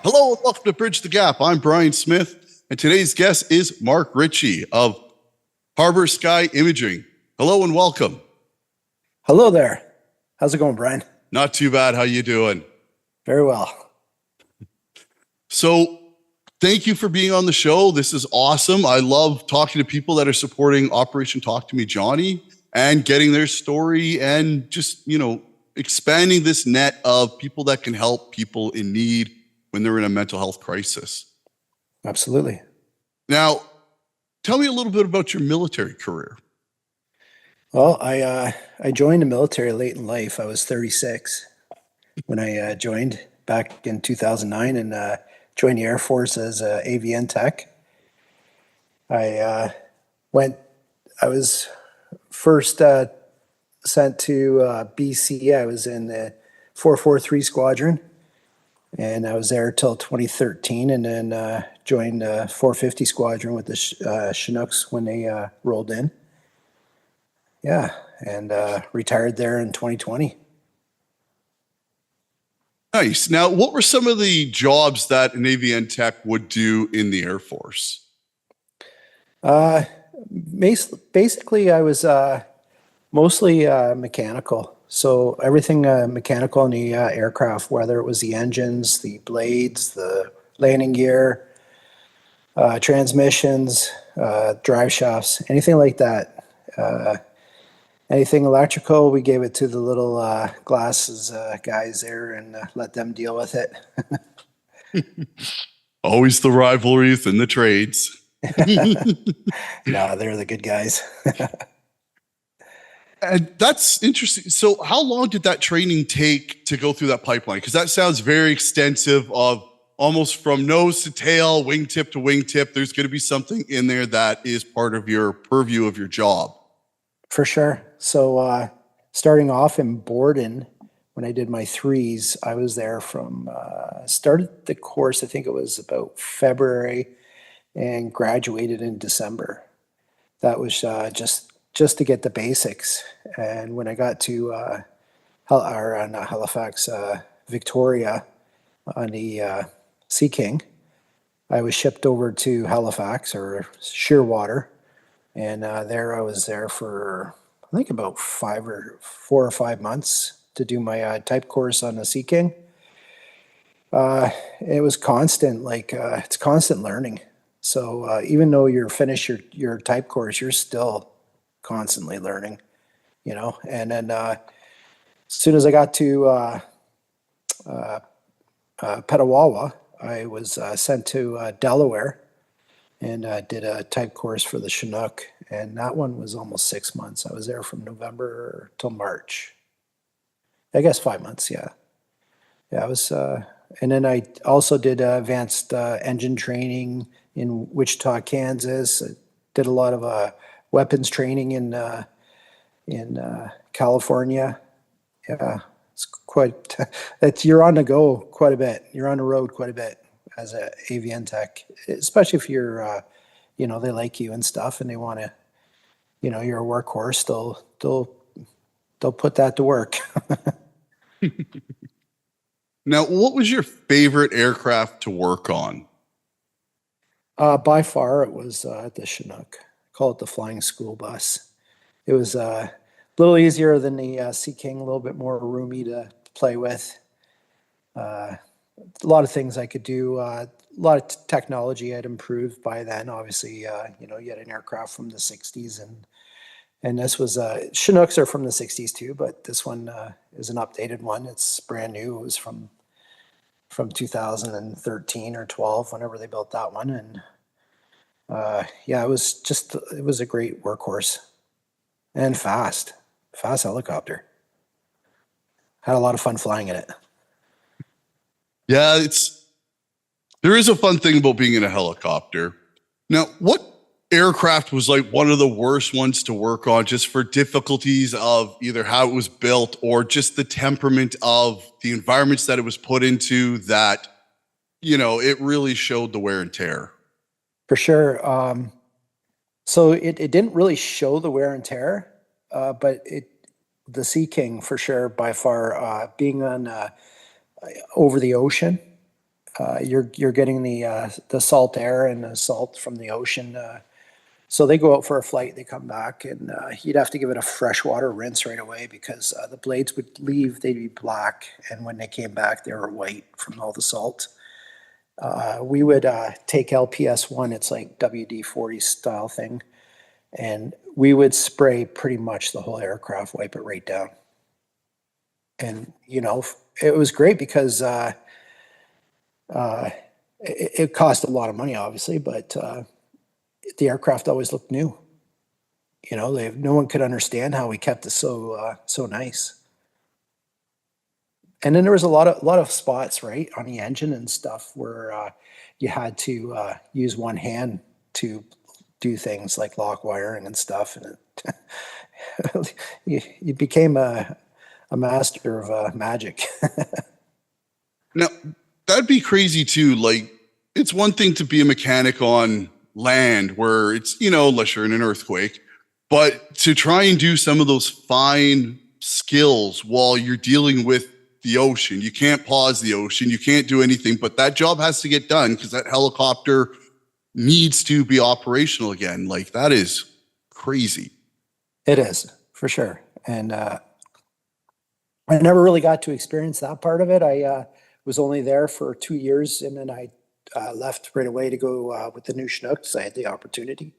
Hello and welcome to Bridge the Gap. I'm Brian Smith, and today's guest is Mark Ritchie of Harbor Sky Imaging. Hello and welcome. Hello there. How's it going, Brian? Not too bad. How you doing? Very well. So, thank you for being on the show. This is awesome. I love talking to people that are supporting Operation Talk to Me, Johnny, and getting their story and just, expanding this net of people that can help people in need when they're in a mental health crisis. Absolutely. Now, tell me a little bit about your military career. Well, I joined the military late in life. I was 36 when I joined back in 2009 and joined the Air Force as a AVN tech. I was first sent to BC. I was in the 443 Squadron, and I was there till 2013, and then joined 450 Squadron with the Chinooks when they rolled in. Yeah, and retired there in 2020. Nice. Now, what were some of the jobs that an AVN tech would do in the Air Force? Basically, I was mostly mechanical. So everything mechanical in the aircraft, whether it was the engines, the blades, the landing gear, transmissions, drive shafts, anything like that. Anything electrical, we gave it to the little glasses guys there and let them deal with it. Always the rivalries and the trades. No, they're the good guys. And that's interesting. So how long did that training take to go through that pipeline? Because that sounds very extensive, of almost from nose to tail, wingtip to wingtip. There's going to be something in there that is part of your purview of your job. For sure. So starting off in Borden, when I did my threes, I was there from, started the course, I think it was about February, and graduated in December. That was just to get the basics. And when I got to not Halifax, Victoria on the Sea King, I was shipped over to Halifax or Shearwater. And there I was there for, I think, about 4 or 5 months to do my type course on the Sea King. It was constant, it's constant learning. So even though you're finished your type course, you're still constantly learning, And then as soon as I got to Petawawa, I was sent to Delaware and did a type course for the Chinook, and that one was almost 6 months. I was there from November till March. I guess 5 months, yeah. Yeah, I was, and then I also did advanced engine training in Wichita, Kansas. I did a lot of weapons training in California. Yeah, it's quite. You're on the go quite a bit. You're on the road quite a bit as a AVN tech, especially if you're, they like you and stuff, and they want to, you're a workhorse. They'll put that to work. Now, what was your favorite aircraft to work on? By far, it was the Chinook. I call it the flying school bus. It was a little easier than the Sea King, a little bit more roomy to play with. A lot of things I could do. A lot of technology had improved by then. Obviously, you had an aircraft from the 60s, and this was Chinooks are from the 60s too, but this one is an updated one. It's brand new. It was from 2013 or 12, whenever they built that one, and it was a great workhorse and fast helicopter. Had a lot of fun flying in it. Yeah, there is a fun thing about being in a helicopter. Now, what aircraft was like one of the worst ones to work on, just for difficulties of either how it was built or just the temperament of the environments that it was put into, that, it really showed the wear and tear? For sure. So it didn't really show the wear and tear, but the Sea King for sure, by far, being on over the ocean, You're getting the salt air and the salt from the ocean. So they go out for a flight, they come back, and you'd have to give it a freshwater rinse right away because the blades would leave, they'd be black, and when they came back, they were white from all the salt. We would take LPS1, it's like WD-40 style thing, and we would spray pretty much the whole aircraft, wipe it right down. And, it was great because uh, it cost a lot of money, obviously, but the aircraft always looked new. No one could understand how we kept it so nice. And then there was a lot of spots right on the engine and stuff where you had to use one hand to do things like lock wiring and stuff, and you became a master of magic. Now, that'd be crazy too. Like, it's one thing to be a mechanic on land where it's, unless you're in an earthquake, but to try and do some of those fine skills while you're dealing with the ocean. You can't pause the ocean. You can't do anything, but that job has to get done because that helicopter needs to be operational again. Like, that is crazy. It is, for sure. And I never really got to experience that part of it. I was only there for 2 years, and then I left right away to go with the new Chinooks. I had the opportunity.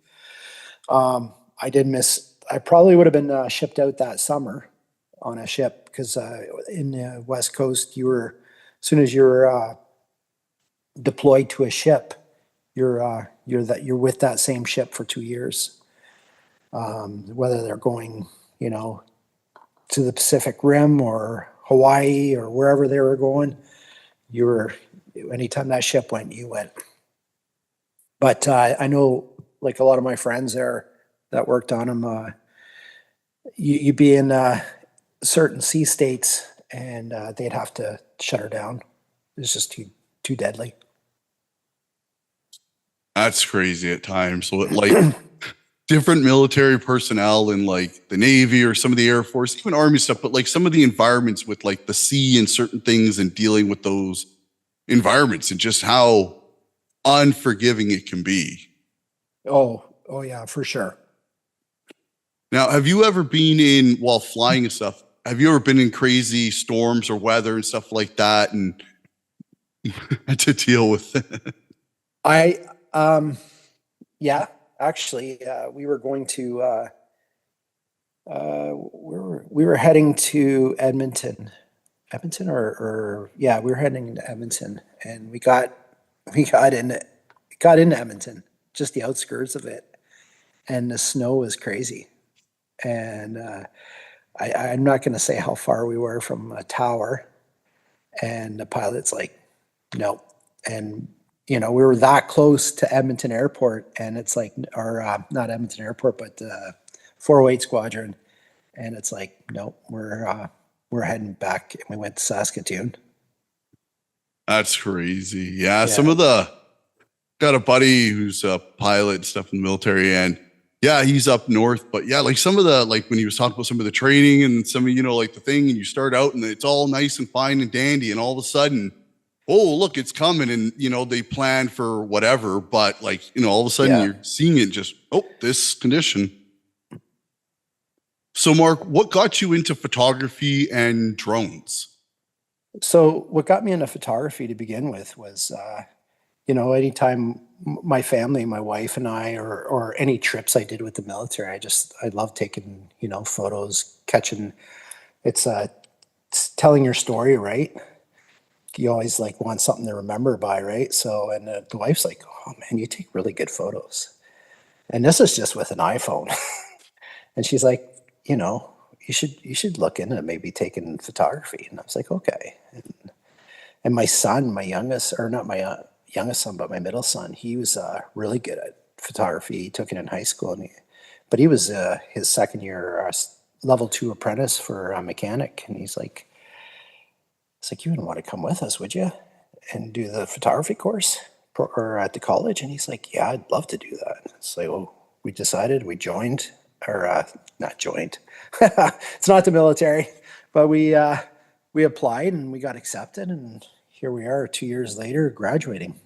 I did miss. I probably would have been shipped out that summer on a ship because in the West Coast, as soon as you're deployed to a ship, you're with that same ship for 2 years. Whether they're going, to the Pacific Rim or Hawaii or wherever they were going, anytime that ship went, you went. But I know, like a lot of my friends there that worked on them, you'd be in certain sea states and they'd have to shut her down. It's just too deadly. That's crazy at times. So, like, different military personnel in like the Navy or some of the Air Force, even Army stuff, but like some of the environments with like the sea and certain things and dealing with those environments and just how unforgiving it can be. Oh yeah, for sure. Now, have you ever been while flying and stuff, have you ever been in crazy storms or weather and stuff like that and had to deal with it? Yeah, actually, we were going to, we were heading to Edmonton or yeah, we were heading to Edmonton, and we got into Edmonton, just the outskirts of it, and the snow was crazy. And I'm not going to say how far we were from a tower, and the pilot's like, no. And we were that close to Edmonton Airport, and it's like, or not Edmonton Airport, but 408 Squadron, and it's like, no, we're heading back, and we went to Saskatoon. That's crazy. Yeah, Yeah. Got a buddy who's a pilot and stuff in the military, and yeah, he's up north. But yeah, like some of the, like when he was talking about some of the training and some of, like the thing, and you start out and it's all nice and fine and dandy, and all of a sudden, oh, look, it's coming. And, they plan for whatever, but like, all of a sudden you're seeing it just, oh, this condition. So Mark, what got you into photography and drones? So what got me into photography to begin with was, anytime my family, my wife and I, or any trips I did with the military, I love taking, photos, catching, it's telling your story, right? You always like want something to remember by, right? So, and the wife's like, oh man, you take really good photos. And this is just with an iPhone. And she's like, you should look into maybe taking photography. And I was like, okay. And my son, my youngest, or not my youngest son, but my middle son, he was really good at photography. He took it in high school, but he was his second year level 2 apprentice for a mechanic. And he's like, it's like, you wouldn't want to come with us, would you? And do the photography course or at the college? And he's like, yeah, I'd love to do that. It's like, well, we decided, we joined, or not joined. It's not the military, but we applied and we got accepted. And here we are 2 years later, graduating.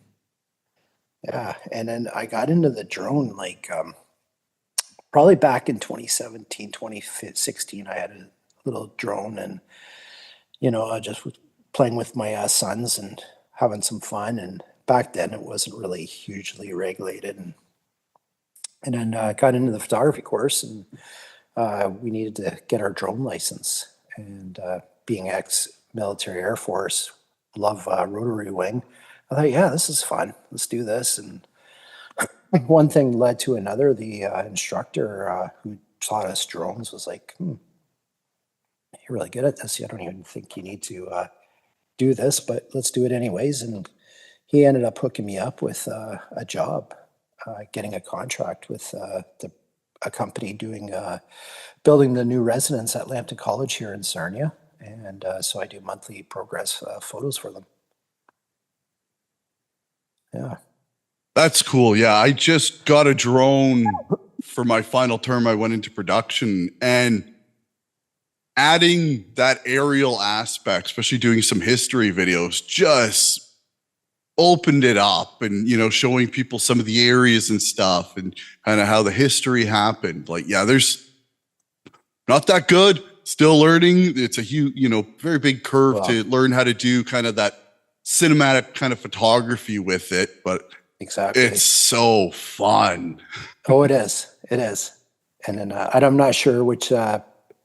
Yeah, and then I got into the drone like probably back in 2017, 2016. I had a little drone, and I just was playing with my sons and having some fun. And back then, it wasn't really hugely regulated. And then got into the photography course, and we needed to get our drone license. And being ex-military Air Force, love rotary wing. I thought, yeah, this is fun. Let's do this. And one thing led to another. The instructor who taught us drones was like, you're really good at this. I don't even think you need to do this, but let's do it anyways. And he ended up hooking me up with a job, getting a contract with a company doing building the new residence at Lambton College here in Sarnia. And so I do monthly progress photos for them. Yeah. That's cool. Yeah, I just got a drone for my final term. I went into production, and adding that aerial aspect, especially doing some history videos, just opened it up, and showing people some of the areas and stuff and kind of how the history happened. Like, yeah, there's not that good, still learning. It's a huge, very big curve to learn how to do kind of that cinematic kind of photography with it, but exactly, it's so fun. Oh, it is. It is. And then I'm not sure which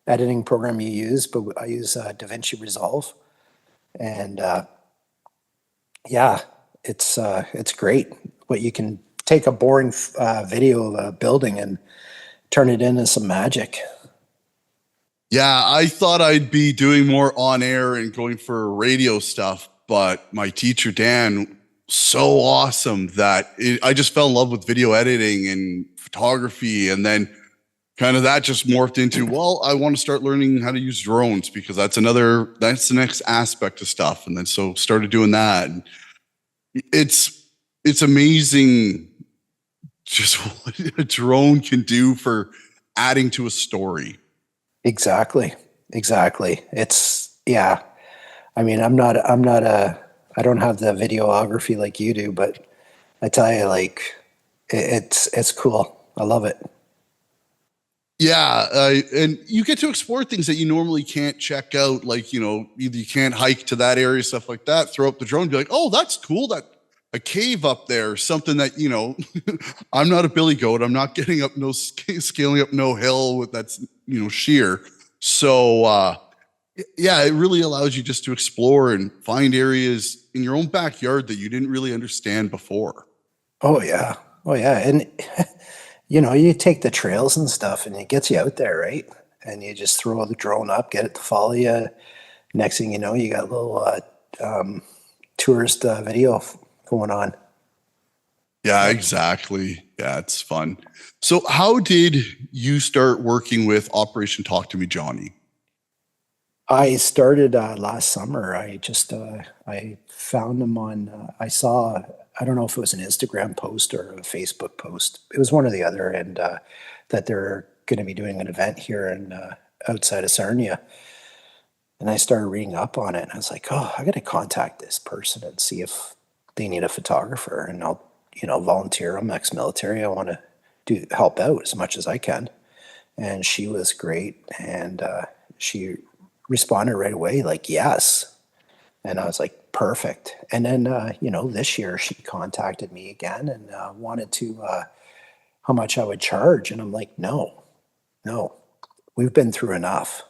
editing program you use, but I use DaVinci Resolve, and yeah, it's great. What you can take a boring video of a building and turn it into some magic. Yeah, I thought I'd be doing more on air and going for radio stuff, but my teacher, Dan, so awesome that I just fell in love with video editing and photography. And then kind of that just morphed into, well, I want to start learning how to use drones, because that's the next aspect of stuff. And then so started doing that. And it's amazing just what a drone can do for adding to a story. Exactly. It's, yeah. I mean, I don't have the videography like you do, but I tell you, like, it's cool. I love it. Yeah, and you get to explore things that you normally can't check out. Like, either you can't hike to that area, stuff like that. Throw up the drone, and be like, oh, that's cool. That a cave up there, something that I'm not a billy goat. I'm not getting up scaling up no hill that's sheer. So yeah, it really allows you just to explore and find areas in your own backyard that you didn't really understand before. Oh yeah, and you take the trails and stuff, and it gets you out there, right? And you just throw the drone up, get it to follow you. Next thing you know, you got a little tourist video going on. Yeah, exactly. Yeah, it's fun. So how did you start working with Operation Talk to Me, Johnny? I started last summer. I found them on. I don't know if it was an Instagram post or a Facebook post. It was one or the other, and that they're going to be doing an event here in outside of Sarnia. And I started reading up on it, and I was like, oh, I got to contact this person and see if they need a photographer, and I'll volunteer. I'm ex-military. I want to help out as much as I can. And she was great, and she responded right away, like, yes. And I was like, perfect. And then, this year she contacted me again and wanted to, how much I would charge. And I'm like, no, we've been through enough.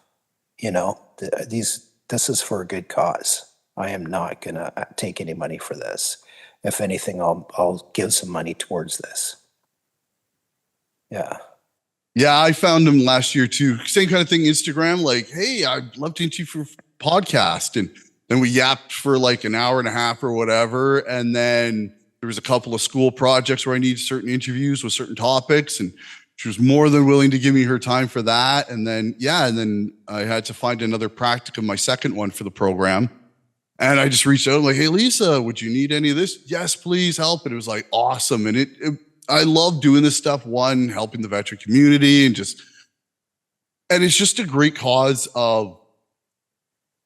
This is for a good cause. I am not going to take any money for this. If anything, I'll give some money towards this. Yeah. Yeah, I found him last year too. Same kind of thing, Instagram, like, hey, I'd love to interview for a podcast. And then we yapped for like an hour and a half or whatever. And then there was a couple of school projects where I needed certain interviews with certain topics. And she was more than willing to give me her time for that. And then, I had to find another practicum, my second one for the program. And I just reached out, like, hey, Lisa, would you need any of this? Yes, please help. And it was like awesome. And I love doing this stuff. One, helping the veteran community, and it's just a great cause of,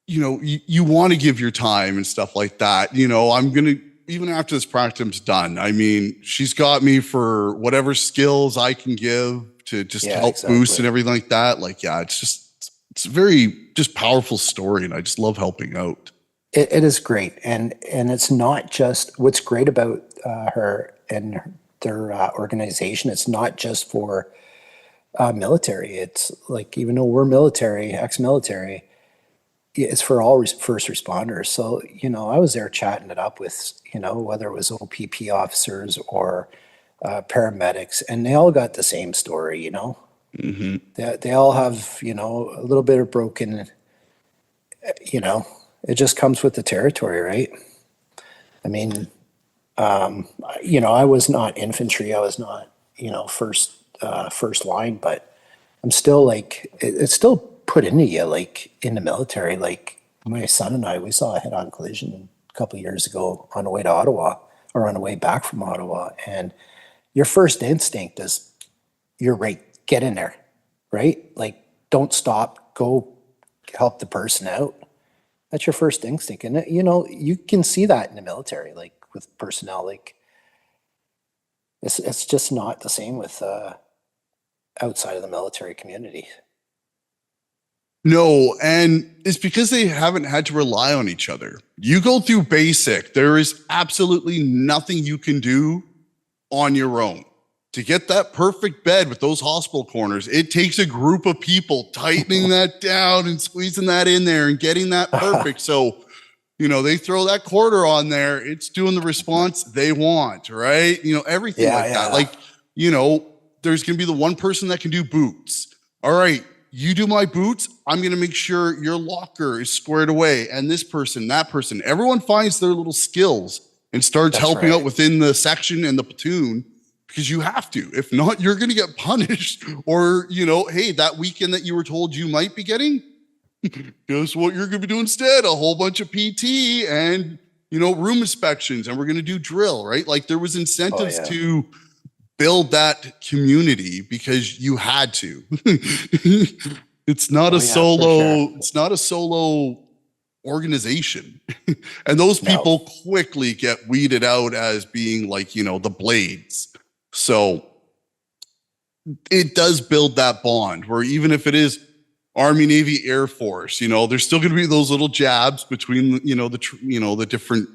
you want to give your time and stuff like that. I'm going to, even after this practicum's done, I mean, she's got me for whatever skills I can give to just Yeah, help boost exactly. and everything like that. Like, yeah, it's a very just powerful story. And I just love helping out. It is great, and it's not just what's great about her and their organization. It's not just for military. It's like, even though we're military, ex-military, it's for all first responders. So I was there chatting it up with whether it was OPP officers or paramedics, and they all got the same story. Hmm. They all have a little bit of broken. You know, it just comes with the territory, right? I mean, I was not infantry. I was not, first line, but I'm still like, it's still put into you, like in the military. Like my son and I, we saw a head-on collision a couple of years ago on the way to Ottawa, or on the way back from Ottawa, and your first instinct is, you're right, get in there, right? Like, don't stop, go help the person out. That's your first instinct, and you can see that in the military, like with personnel. Like, it's just not the same with outside of the military community. No, and it's because they haven't had to rely on each other. You go through basic, there is absolutely nothing you can do on your own. To get that perfect bed with those hospital corners, it takes a group of people tightening that down and squeezing that in there and getting that perfect. So, they throw that quarter on there, it's doing the response they want, right? Everything Yeah, like that. yeah. Like, there's going to be the one person that can do boots. All right, you do my boots. I'm going to make sure your locker is squared away. And this person, that person, everyone finds their little skills and starts That's helping out right. within the section and the platoon, because you have to. If not, you're going to get punished. Or, hey, that weekend that you were told you might be getting, guess what you're going to be doing instead? A whole bunch of PT and, room inspections, and we're going to do drill, right? Like, there was Oh incentives yeah. to build that community because you had to. Oh yeah, for sure. It's not a solo organization. And those No. people quickly get weeded out as being like, the blades. So it does build that bond where, even if it is Army, Navy, Air Force, there's still going to be those little jabs between, the different,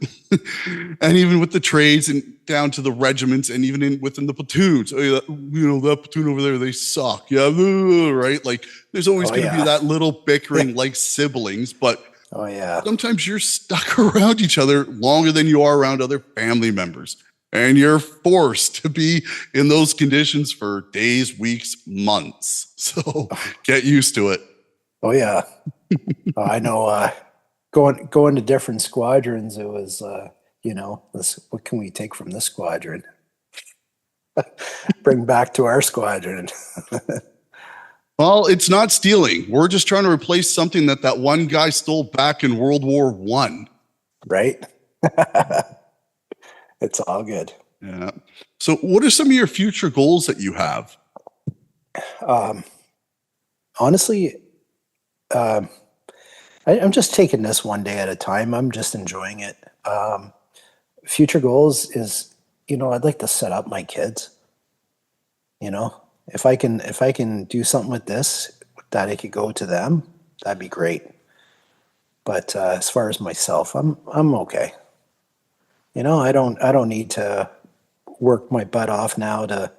and even with the trades and down to the regiments, and even within the platoons. Oh, yeah, that platoon over there, they suck. Yeah, right. Like, there's always Oh going to be yeah. that little bickering like siblings, but Oh yeah. sometimes you're stuck around each other longer than you are around other family members. And you're forced to be in those conditions for days, weeks, months. So get used to it. Oh yeah. I know. Going to different squadrons, it was this. What can we take from this squadron? Bring back to our squadron. Well, it's not stealing. We're just trying to replace something that one guy stole back in World War One. Right? It's all good. Yeah. So, what are some of your future goals that you have? Um, honestly, um, I'm just taking this one day at a time. I'm just enjoying it. Future goals is, I'd like to set up my kids. If I can do something with this that it could go to them, that'd be great. But as far as myself, I'm okay. I don't need to work my butt off now to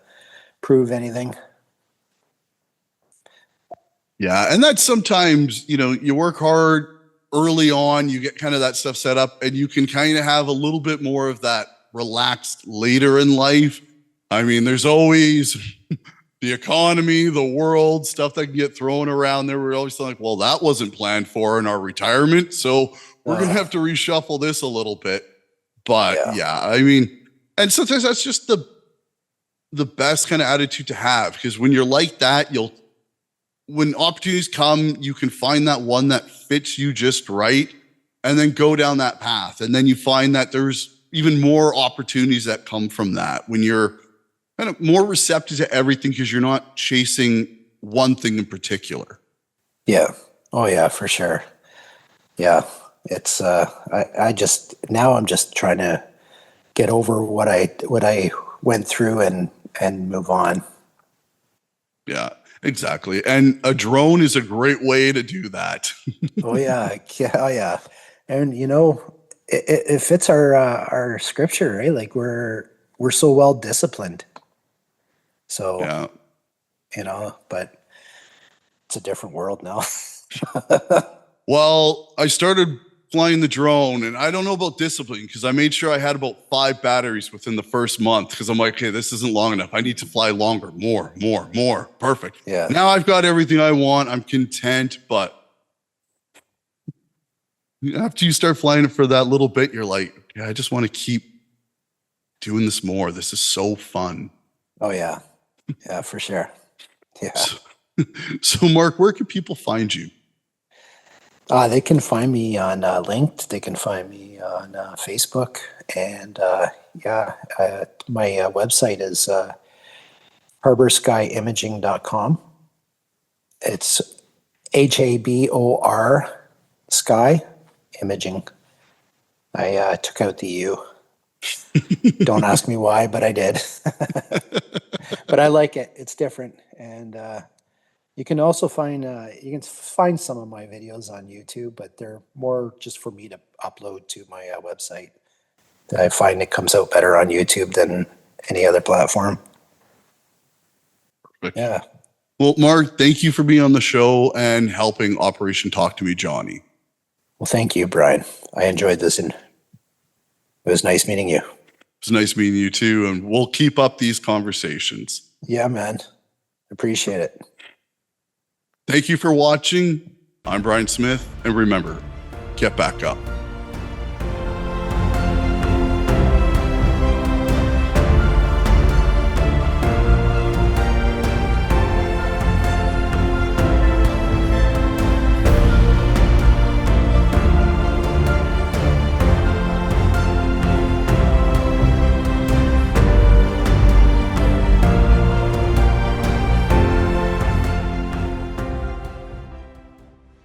prove anything. Yeah. And that's sometimes, you work hard early on, you get kind of that stuff set up, and you can kind of have a little bit more of that relaxed later in life. I mean, there's always the economy, the world, stuff that can get thrown around there. We're always like, well, that wasn't planned for in our retirement. So we're going to Uh, have to reshuffle this a little bit. But yeah, yeah, I mean, and sometimes that's just the best kind of attitude to have, because when you're like that, when opportunities come, you can find that one that fits you just right, and then go down that path. And then you find that there's even more opportunities that come from that when you're kind of more receptive to everything, because you're not chasing one thing in particular. yeah. Oh yeah, for sure. Yeah, it's I just now I'm just trying to get over what I went through and move on. Yeah, exactly. And a drone is a great way to do that. Oh yeah, yeah, oh, yeah. And it fits our scripture, right? Like we're so well disciplined. So, Yeah. but it's a different world now. Well, I started flying the drone, and I don't know about discipline because I made sure I had about 5 batteries within the first month because I'm like, okay, this isn't long enough. I need to fly longer, more, more, more. Perfect. Yeah. Now I've got everything I want. I'm content, but after you start flying it for that little bit, you're like, yeah, I just want to keep doing this more. This is so fun. Oh yeah. Yeah, for sure. Yeah. So, so Mark, where can people find you? They can find me on Linked. They can find me on Facebook, and yeah, my website is harborskyimaging.com. It's HABOR Sky Imaging. I took out the U. Don't ask me why, but I did. But I like it. It's different, and you can find some of my videos on YouTube, but they're more just for me to upload to my website. I find it comes out better on YouTube than any other platform. Yeah. Well, Mark, thank you for being on the show and helping Operation Talk to Me, Johnny. Well, thank you, Brian. I enjoyed this, and it was nice meeting you. It's nice meeting you too, and we'll keep up these conversations. Yeah, man. Appreciate it. Thank you for watching. I'm Brian Smith, and remember, get back up.